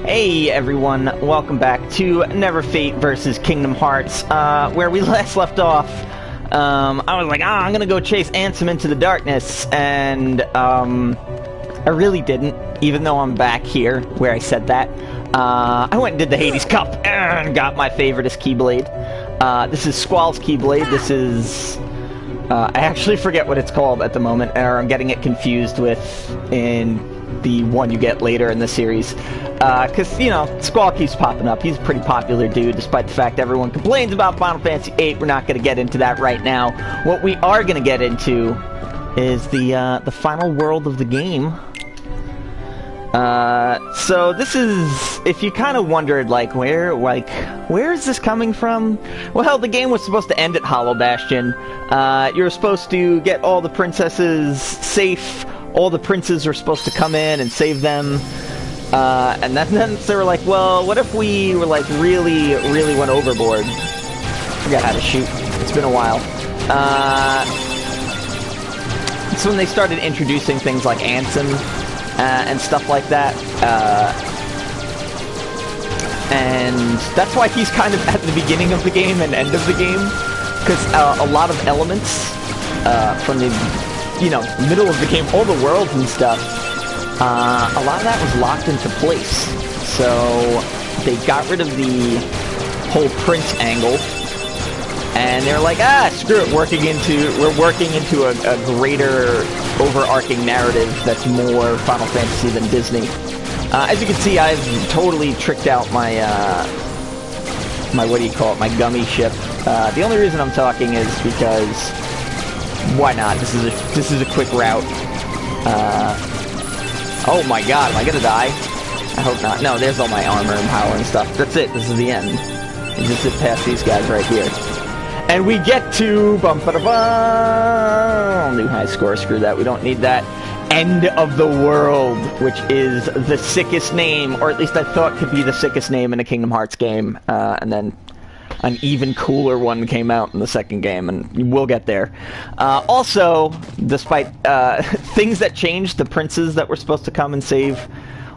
Hey everyone, welcome back to Neverfate versus Kingdom Hearts, where we last left off. I was like, I'm gonna go chase Ansem into the darkness, and I really didn't, even though I'm back here where I said that. I went and did the Hades Cup and got my favoriteest Keyblade. This is Squall's Keyblade. This is I actually forget what it's called at the moment, or I'm getting it confused with the one you get later in the series. Because, you know, Squall keeps popping up. He's a pretty popular dude, despite the fact everyone complains about Final Fantasy VIII. We're not going to get into that right now. What we are going to get into is the final world of the game. So this is, if you kind of wondered, where is this coming from? Well, the game was supposed to end at Hollow Bastion. You were supposed to get all the princesses safe. All the princes were supposed to come in and save them. And then they were like, well, what if we were like really went overboard? Forgot how to shoot. It's been a while. It's when they started introducing things like Ansem and stuff like that. And that's why he's kind of at the beginning of the game and end of the game, because a lot of elements from the middle of the game, all the worlds and stuff, a lot of that was locked into place. So they got rid of the whole prince angle, and they're like, screw it, we're working into a greater overarching narrative that's more Final Fantasy than Disney. As you can see, I've totally tricked out my my gummy ship. The only reason I'm talking is because why not? This is a quick route. Oh my god, am I gonna die? I hope not. No, there's all my armor and power and stuff. That's it. This is the end. You just get past these guys right here. And we get to new high score. Screw that. We don't need that. End of the World, which is the sickest name, or at least I thought could be the sickest name in a Kingdom Hearts game. And then an even cooler one came out in the second game, and we'll get there. Also, despite things that changed, the princes that were supposed to come and save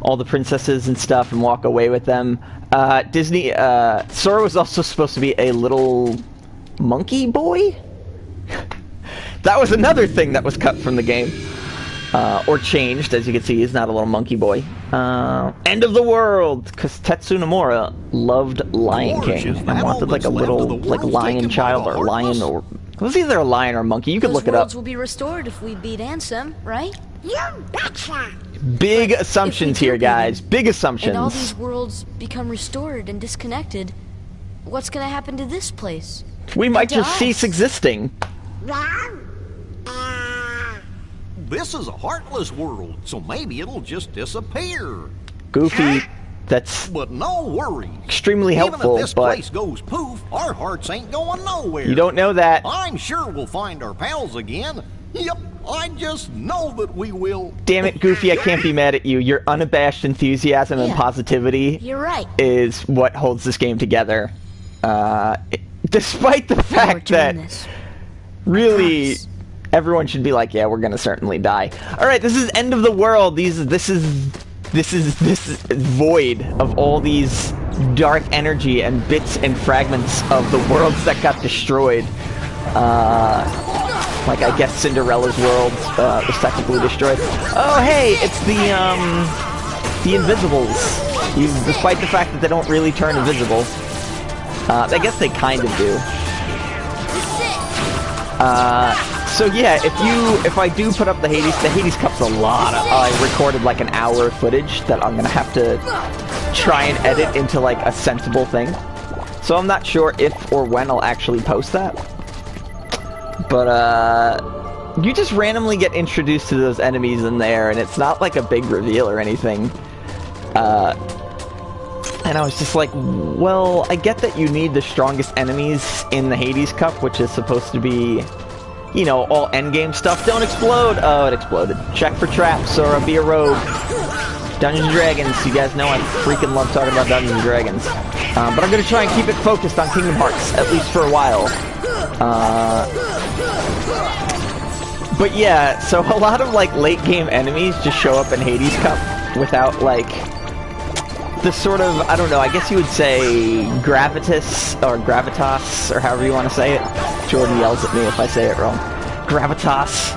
all the princesses and stuff and walk away with them, Sora was also supposed to be a little monkey boy? That was another thing that was cut from the game. Or changed, as you can see, he's not a little monkey boy. End of the world, because Tetsu Nomura loved Lion King and wanted like a little lion child or lion, or it was either a lion or a monkey. You could look it up. Those worlds will be restored if we beat Ansem, right? You betcha. Big assumptions here, guys. Big assumptions. And all these worlds become restored and disconnected. What's gonna happen to this place? We might just cease existing. This is a heartless world, so maybe it'll just disappear. Goofy, that's but no worries. Extremely helpful, even if this but place goes poof, our hearts ain't going nowhere. You don't know that. I'm sure we'll find our pals again. Yep, I just know that we will. Damn it, Goofy, I can't be mad at you. Your unabashed enthusiasm and positivity is what holds this game together. Despite the fact that really everyone should be like, yeah, we're gonna certainly die. Alright, this is End of the World. This is void of all these dark energy and bits and fragments of the worlds that got destroyed. Like, I guess Cinderella's world was technically destroyed. Oh, hey, it's the Invisibles. Despite the fact that they don't really turn invisible. I guess they kind of do. So yeah, if I do put up the Hades Cup's a lot of, I recorded like an hour of footage that I'm gonna have to try and edit into like a sensible thing. So I'm not sure if or when I'll actually post that. But you just randomly get introduced to those enemies in there, and it's not like a big reveal or anything. And I was just like, well, I get that you need the strongest enemies in the Hades Cup, which is supposed to be, you know, all endgame stuff. Don't explode! Oh, it exploded. Check for traps, Sora, be a rogue. Dungeons & Dragons, you guys know I freaking love talking about Dungeons & Dragons. But I'm gonna try and keep it focused on Kingdom Hearts, at least for a while. But yeah, so a lot of like late game enemies just show up in Hades Cup without like the sort of, I don't know, I guess you would say gravitas, or however you want to say it. Jordan yells at me if I say it wrong. Gravitas.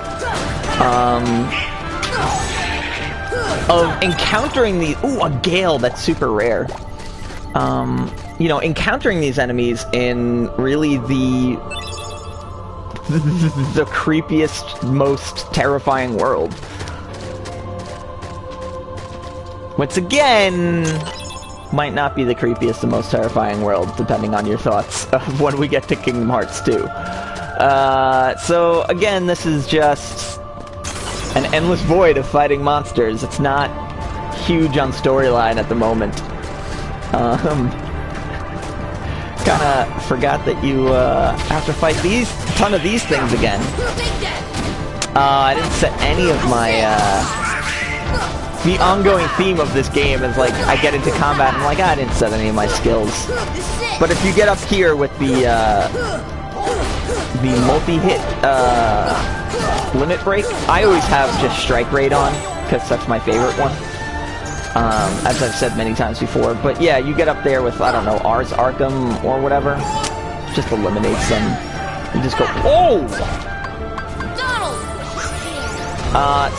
Of encountering the, ooh, a gale, that's super rare. You know, encountering these enemies in really the creepiest, most terrifying world. Once again, might not be the creepiest and most terrifying world, depending on your thoughts of when we get to Kingdom Hearts 2. So, again, this is just an endless void of fighting monsters. It's not huge on storyline at the moment. Kinda forgot that you have to fight a ton of these things again. I didn't set any of my... the ongoing theme of this game is like, I get into combat and I'm like, I didn't set any of my skills. But if you get up here with the multi-hit limit break, I always have just strike rate on, because that's my favorite one. As I've said many times before. But yeah, you get up there with, I don't know, Ars Arkham or whatever. Just eliminates them. You just go, oh!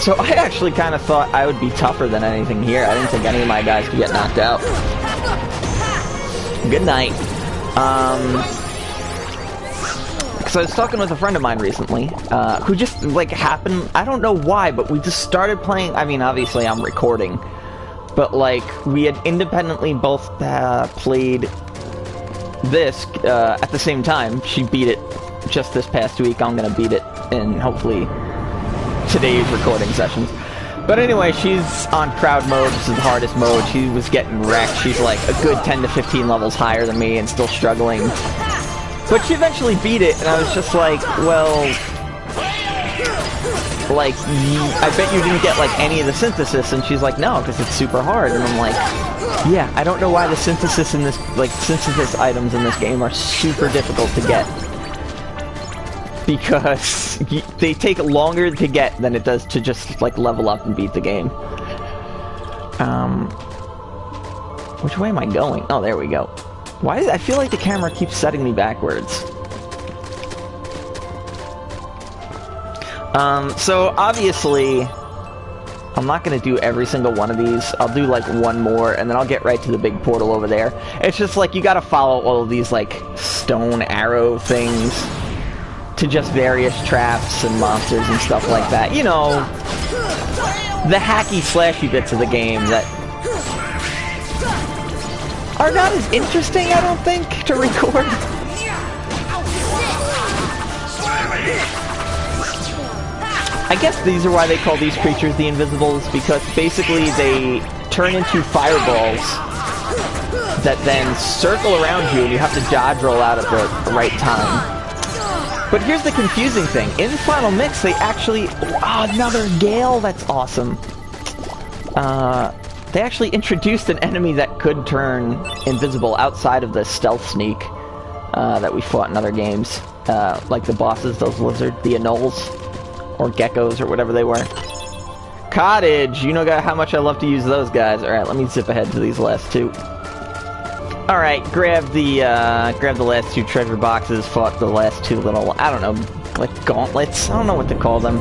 So I actually kind of thought I would be tougher than anything here. I didn't think any of my guys could get knocked out. Good night. Because I was talking with a friend of mine recently, who just, like, happened, I don't know why, but we just started playing, I mean, obviously I'm recording, but, like, we had independently both played this at the same time. She beat it just this past week. I'm gonna beat it in, hopefully, today's recording sessions. But anyway, she's on crowd mode. This is the hardest mode. She was getting wrecked. She's like a good 10 to 15 levels higher than me and still struggling. But she eventually beat it, and I was just like, well, like, I bet you didn't get like any of the synthesis. And she's like, no, because it's super hard. And I'm like, yeah, I don't know why the synthesis in this, like, synthesis items in this game are super difficult to get. Because they take longer to get than it does to just, like, level up and beat the game. Which way am I going? Oh, there we go. Why is I feel like the camera keeps setting me backwards. So obviously, I'm not gonna do every single one of these. I'll do, like, one more, and then I'll get right to the big portal over there. It's just, like, you gotta follow all of these, like, stone arrow things to just various traps and monsters and stuff like that. You know, the hacky slashy bits of the game that are not as interesting, I don't think, to record. I guess these are why they call these creatures the Invisibles, because basically they turn into fireballs that then circle around you and you have to dodge roll out at the right time. But here's the confusing thing. In Final Mix, they actually... Oh, another Gale! That's awesome. They actually introduced an enemy that could turn invisible outside of the stealth sneak that we fought in other games. Like the bosses, those lizards, the anoles, or geckos, or whatever they were. Cottage! You know how much I love to use those guys. Alright, let me zip ahead to these last two. Alright, grab the last two treasure boxes, fought the last two little, I don't know, like gauntlets? I don't know what to call them.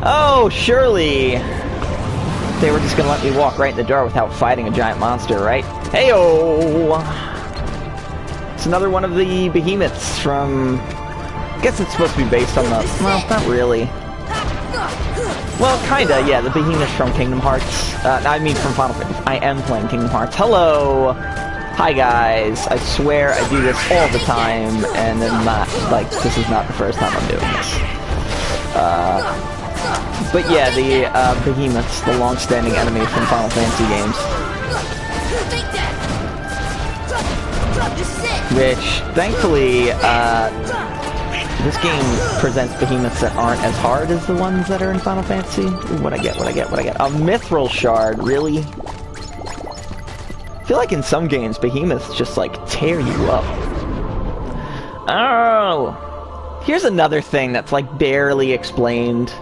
Oh, surely they were just gonna let me walk right in the door without fighting a giant monster, right? Heyo! It's another one of the behemoths from... I guess it's supposed to be based on the... Well, not really. Well, kinda, yeah, the behemoths from Kingdom Hearts. I mean from Final Fantasy. I am playing Kingdom Hearts. Hello! Hi guys, I swear I do this all the time, and then not, like, this is not the first time I'm doing this. But yeah, the behemoths, the long-standing enemy from Final Fantasy games. Which, thankfully, this game presents behemoths that aren't as hard as the ones that are in Final Fantasy. Ooh, what I get? A mithril shard, really? I feel like in some games, behemoths just, like, tear you up. Oh! Here's another thing that's, like, barely explained.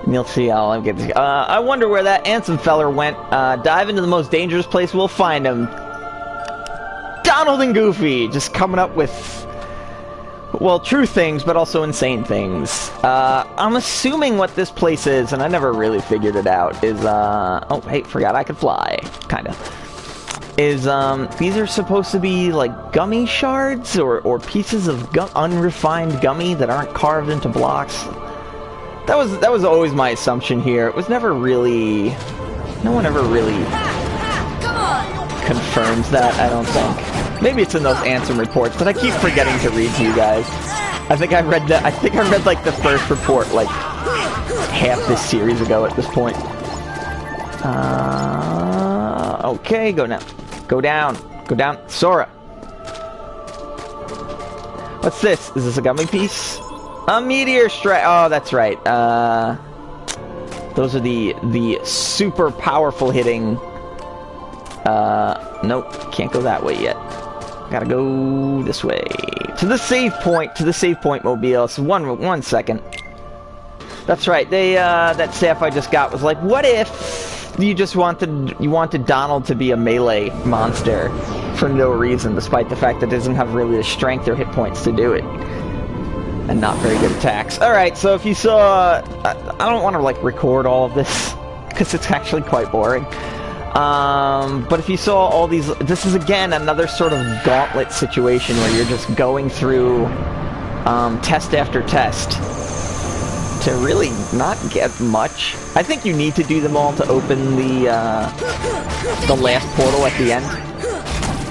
And you'll see how I'm getting. I wonder where that Ansem feller went. Dive into the most dangerous place, we'll find him. Donald and Goofy, just coming up with, well, true things, but also insane things. I'm assuming what this place is, and I never really figured it out, is, oh, hey, forgot I could fly. Kinda. Is, these are supposed to be, like, gummy shards, or pieces of unrefined gummy that aren't carved into blocks. That was always my assumption here. It was never really... No one ever really confirms that, I don't think. Maybe it's in those Ansem reports, but I keep forgetting to read to you guys. I think I read like the first report like half this series ago at this point. Okay, go now. Go down. Go down. Sora. What's this? Is this a gummy piece? A meteor strike. Oh, that's right. Those are the super powerful hitting. Nope, can't go that way yet. Gotta go this way to the save point. Mobile. So one second. That's right. That staff I just got was like, what if you just wanted Donald to be a melee monster for no reason, despite the fact that it doesn't have really the strength or hit points to do it. And not very good attacks. Alright, so if you saw... I don't want to, like, record all of this, because it's actually quite boring. But if you saw all these... This is, again, another sort of gauntlet situation where you're just going through test after test to really not get much. I think you need to do them all to open the last portal at the end.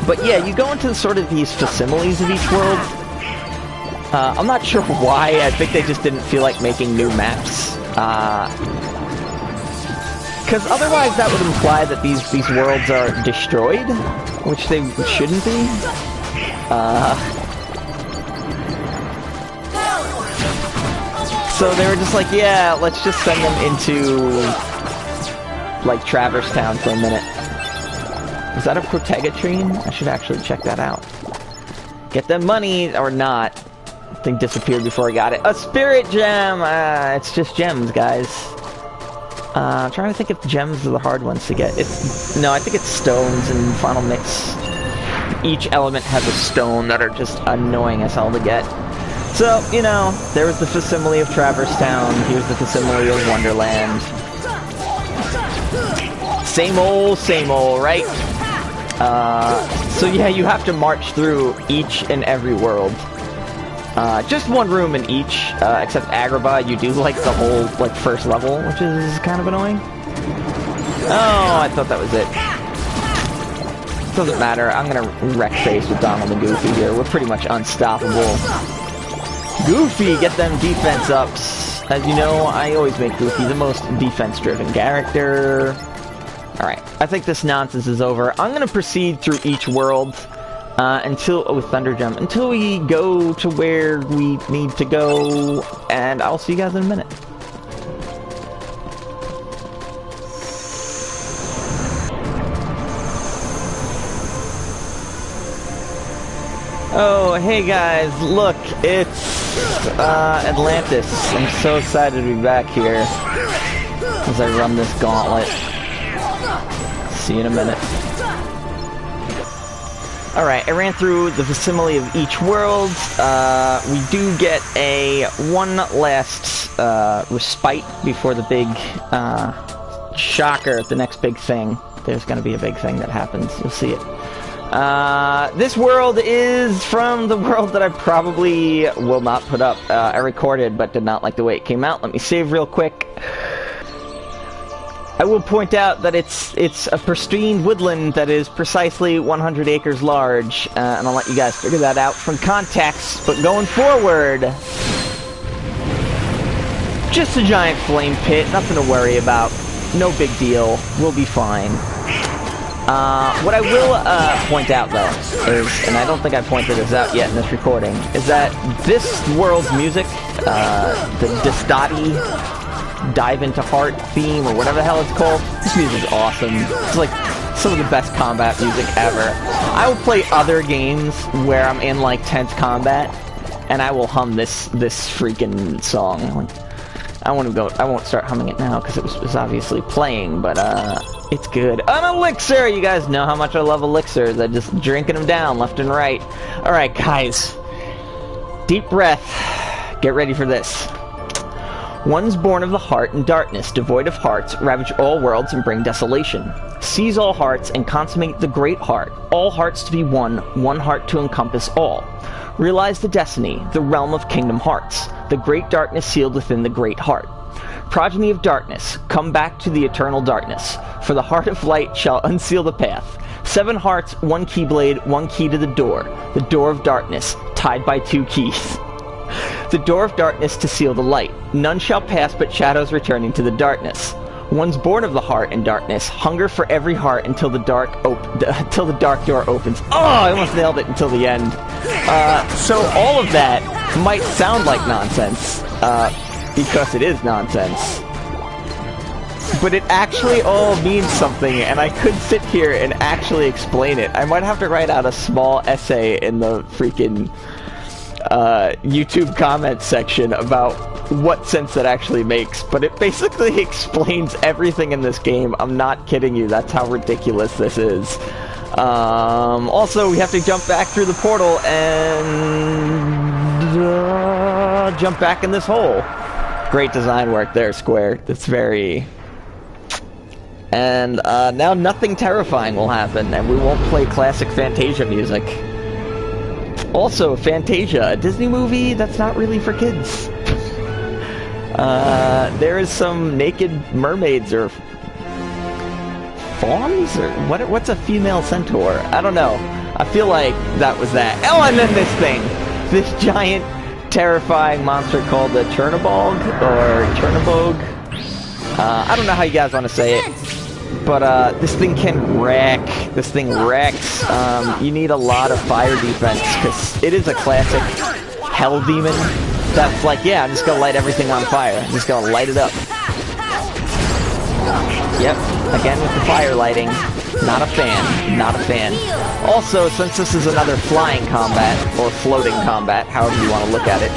But yeah, you go into sort of these facsimiles of each world. I'm not sure why. I think they just didn't feel like making new maps. Because otherwise that would imply that these worlds are destroyed, which they shouldn't be. So they were just like, yeah, let's just send them into, like, Traverse Town for a minute. Is that a Protega train? I should actually check that out. Get them money, or not. Thing disappeared before I got it. A spirit gem! It's just gems, guys. I'm trying to think if gems are the hard ones to get. No, I think it's stones in Final Mix. Each element has a stone that are just annoying as hell to get. So, you know, there was the facsimile of Traverse Town. Here's the facsimile of Wonderland. Same old, right? So yeah, you have to march through each and every world. Just one room in each, except Agrabah, you do, like, the whole, like, first level, which is kind of annoying. Oh, I thought that was it. Doesn't matter, I'm gonna wreck face with Donald and Goofy here. We're pretty much unstoppable. Goofy, get them defense ups. As you know, I always make Goofy the most defense-driven character. Alright, I think this nonsense is over. I'm gonna proceed through each world. With Thunder Jump, until we go to where we need to go, and I'll see you guys in a minute. Oh, hey guys, look, it's, Atlantis. I'm so excited to be back here, as I run this gauntlet. See you in a minute. Alright, I ran through the facsimile of each world. We do get one last respite before the big shocker, the next big thing. There's going to be a big thing that happens. You'll see it. This world is from the world that I probably will not put up. I recorded but did not like the way it came out. Let me save real quick. I will point out that it's a pristine woodland that is precisely 100 acres large, and I'll let you guys figure that out from context, but going forward, just a giant flame pit, nothing to worry about, no big deal, we'll be fine. What I will point out, though, is, and I don't think I pointed this out yet in this recording, is that this world's music, the Distati Dive Into Heart theme, or whatever the hell it's called. This music is awesome. It's like some of the best combat music ever. I will play other games where I'm in like tense combat, and I will hum this freaking song. I won't start humming it now because it was obviously playing, but it's good. An elixir! You guys know how much I love elixirs. I'm just drinking them down left and right. Alright, guys. Deep breath. Get ready for this. One's born of the heart and darkness, devoid of hearts, ravage all worlds and bring desolation. Seize all hearts and consummate the great heart. All hearts to be one, one heart to encompass all. Realize the destiny, the realm of Kingdom Hearts, the great darkness sealed within the great heart. Progeny of darkness, come back to the eternal darkness, for the heart of light shall unseal the path. 7 hearts, 1 keyblade, 1 key to the door of darkness, tied by 2 keys. The door of darkness to seal the light. None shall pass but shadows returning to the darkness. One's born of the heart and darkness. Hunger for every heart until the dark door opens. Oh, I almost nailed it until the end. So all of that might sound like nonsense, because it is nonsense. But it actually all means something, and I could sit here and actually explain it. I might have to write out a small essay in the freaking YouTube comments section about what sense that actually makes, but it basically explains everything in this game. I'm not kidding you, that's how ridiculous this is. Also, we have to jump back through the portal and jump back in this hole. Great design work there, Square. That's very... And now nothing terrifying will happen, and we won't play classic Fantasia music. Also, Fantasia, a Disney movie that's not really for kids. There is some naked mermaids or fawns, or what's a female centaur? I don't know. I feel like that was that. Oh, and then this thing, this giant, terrifying monster called the Chernobog or Chernobog. I don't know how you guys want to say it. But this thing can wreck. This thing wrecks. You need a lot of fire defense because it is a classic hell demon that's like, yeah, I'm just gonna light everything on fire. I'm just gonna light it up. Yep, again with the fire lighting. Not a fan. Not a fan. Also, since this is another flying combat, or floating combat, however you want to look at it,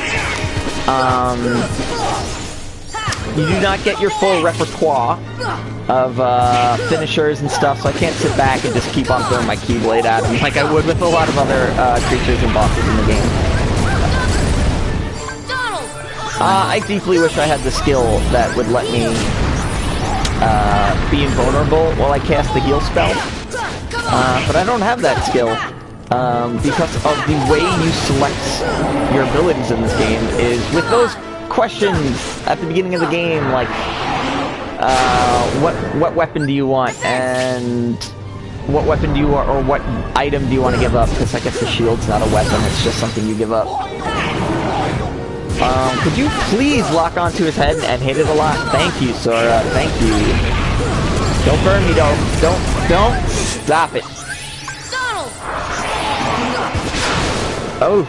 you do not get your full repertoire of finishers and stuff, so I can't sit back and just keep on throwing my Keyblade at them like I would with a lot of other creatures and bosses in the game. I deeply wish I had the skill that would let me be invulnerable while I cast the heal spell, but I don't have that skill. Because of the way you select your abilities in this game is with those questions at the beginning of the game, like what weapon do you want, and what weapon do you want, or what item do you want to give up, because I guess the shield's not a weapon, it's just something you give up. Could you please lock onto his head and hit it a lot? Thank you, Sora, thank you. Don't burn me, though. Don't stop it. Oh.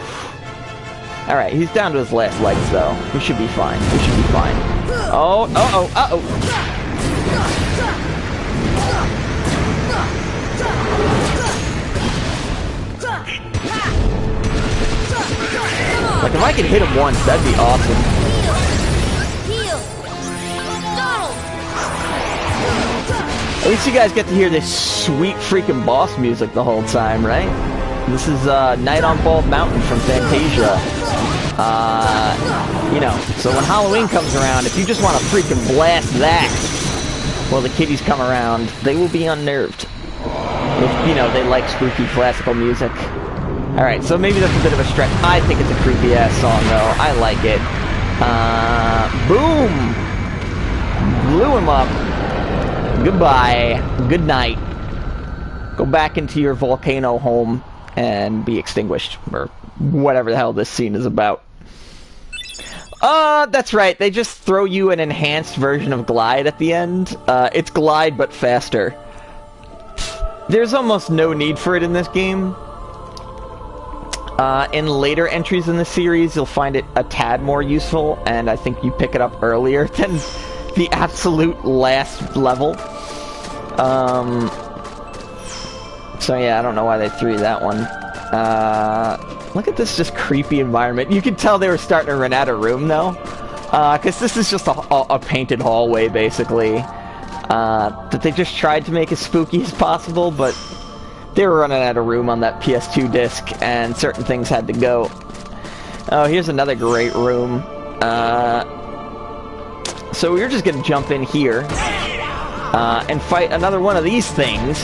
Alright, he's down to his last legs, though. We should be fine. We should be fine. Oh, uh-oh, uh-oh. Like, if I could hit him once, that'd be awesome. At least you guys get to hear this sweet freaking boss music the whole time, right? This is Night on Bald Mountain from Fantasia. You know, so when Halloween comes around, if you just want to freaking blast that, well, the kiddies come around, they will be unnerved. If, you know, they like spooky classical music. Alright, so maybe that's a bit of a stretch. I think it's a creepy-ass song, though. I like it. Boom! Blew him up. Goodbye. Good night. Go back into your volcano home and be extinguished, or whatever the hell this scene is about. That's right, they just throw you an enhanced version of Glide at the end. It's Glide, but faster. There's almost no need for it in this game. In later entries in the series, you'll find it a tad more useful, and I think you pick it up earlier than the absolute last level. So yeah, I don't know why they threw that one. Look at this just creepy environment. You can tell they were starting to run out of room, though. Because this is just a painted hallway, basically, that they just tried to make as spooky as possible, but they were running out of room on that PS2 disc, and certain things had to go. Oh, here's another great room. So we're just gonna jump in here, and fight another one of these things.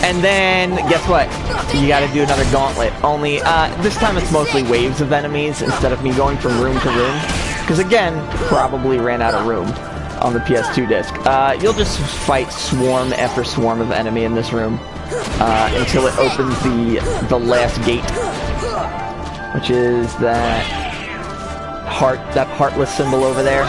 And then, guess what? You gotta do another gauntlet. Only, this time it's mostly waves of enemies instead of me going from room to room. Because again, probably ran out of room on the PS2 disc. You'll just fight swarm after swarm of enemy in this room, until it opens the last gate. Which is that heartless symbol over there.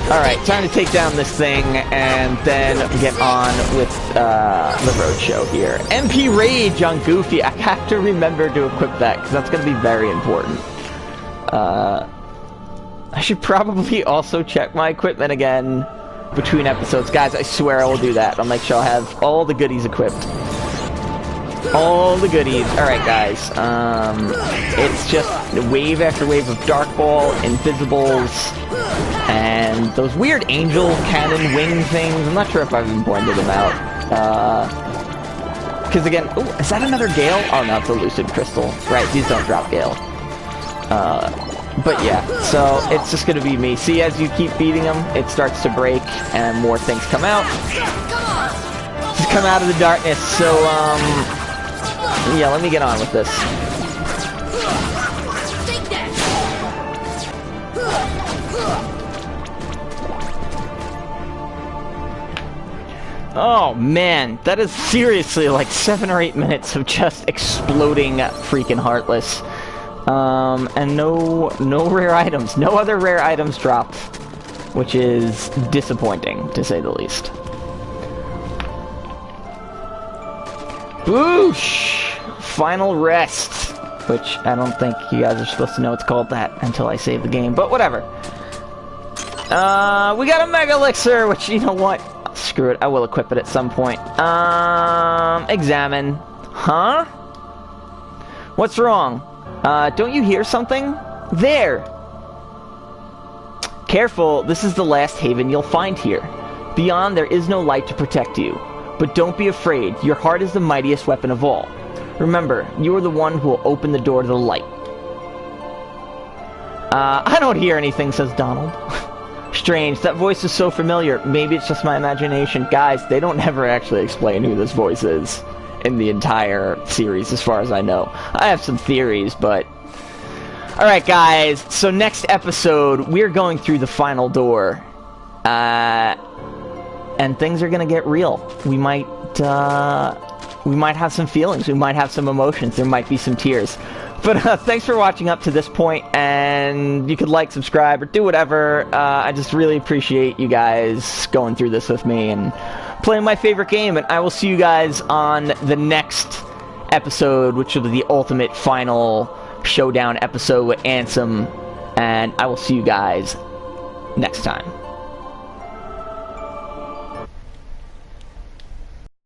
Alright, time to take down this thing, and then get on with the roadshow here. MP Rage on Goofy. I have to remember to equip that, because that's going to be very important. I should probably also check my equipment again between episodes. Guys, I swear I will do that. I'll make sure I have all the goodies equipped. All the goodies. Alright, guys. It's just wave after wave of Dark Ball, Invisibles, and those weird angel cannon wing things. I'm not sure if I've even pointed them out. Because again, ooh, is that another Gale? Oh no, it's a Lucid Crystal. Right, these don't drop Gale. But yeah, so it's just gonna be me. See, as you keep beating them, it starts to break, and more things come out. Just come out of the darkness, so, yeah, let me get on with this. Oh man, that is seriously like 7 or 8 minutes of just exploding freaking Heartless. And no rare items. No other rare items dropped, which is disappointing, to say the least. Boosh! Final Rest, which I don't think you guys are supposed to know it's called that until I save the game, but whatever. We got a Mega Elixir, which, you know what? Screw it, I will equip it at some point. Examine. Huh? What's wrong? Don't you hear something? There! Careful, this is the last haven you'll find here. Beyond, there is no light to protect you. But don't be afraid, your heart is the mightiest weapon of all. Remember, you are the one who will open the door to the light. I don't hear anything, says Donald. Strange, that voice is so familiar. Maybe it's just my imagination. Guys, they don't ever actually explain who this voice is in the entire series, as far as I know. I have some theories, but... Alright, guys, so next episode, we're going through the final door. And things are gonna get real. We might have some feelings. We might have some emotions. There might be some tears. But thanks for watching up to this point, and you could like, subscribe, or do whatever. I just really appreciate you guys going through this with me and playing my favorite game, and I will see you guys on the next episode, which will be the ultimate final showdown episode with Ansem, and I will see you guys next time.